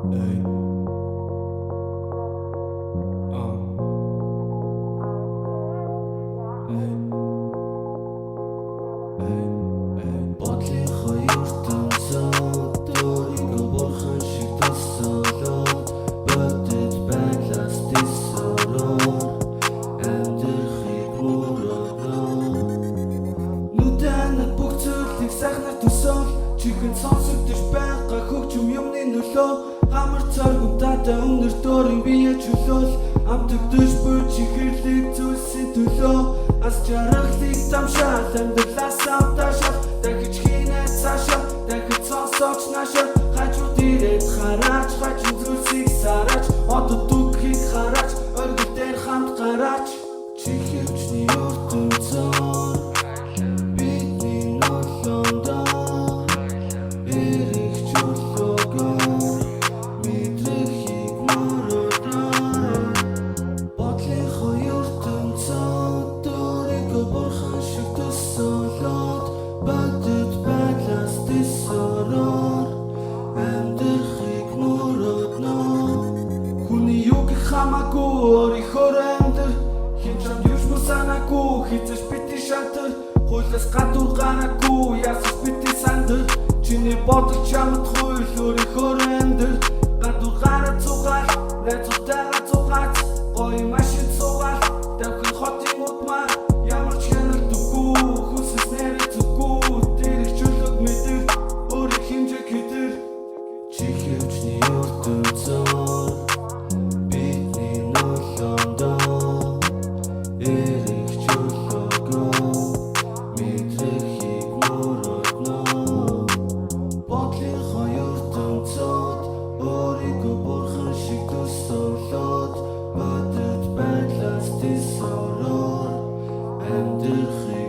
Ey. Бодлын хоёртон зодорыг бурхан шиг тусалаад бодит байлаас тисороор амьдрахыг мөрөөнө нүдэнэ бүх зүйлийг сайхнаар төсөөл чихэн сонсогдож байгаа хөгжим юмны нөлөө гамар цоргуудаа өнөр дөрийн бие чөлөөл амтгдэж буй чихэрлэг зүйлсийн төлөө ас жаргалыг тамшаал амьдралаас авташаа дахиж хийнэ цаашаа дахиж сонсооч наашаа хажууд ирээд хараач хажин зүйлсийг сараач одоо дүгхийг хараач оргил дээр хамт гараач чихэвчний ертөнцөөр бидний noloндоо эрих чөлөөгөөр мэдрахийг мөрөөнө бодлын хоёртонцоод өөрийгөө бурхан шиг төсөөлөөд бодит байлаас тисороор амьдрахыг мөрөөнө хүний юу гэх хамаагүй өөрийнхөө амьдрал хин чам юуш мусанаагүй хизэж бити шантар хуулиас гадуур гараагүй ясаж бити сандар чиний бодол чамд хууль өөрийнхөө амьдрал гадуур гараа цугаал найзуудтайгаа цугаац гоё машин цугаал давхин хотын удмаар ямар ч хяналтгүй хүсэс нэрээ зүггүй дэрэх чөлөөг мэдэр өөрийн хэмжээг хэтэр чихэвчний ертөнцөөр бидний noloндоо эрих чөлөөгөө мэдрахийг мөрөөнө бодлын хоёртонцоод өөрийгөө бурхан шиг төсөөлөөд бодит байлаас тисороор амьдрахыг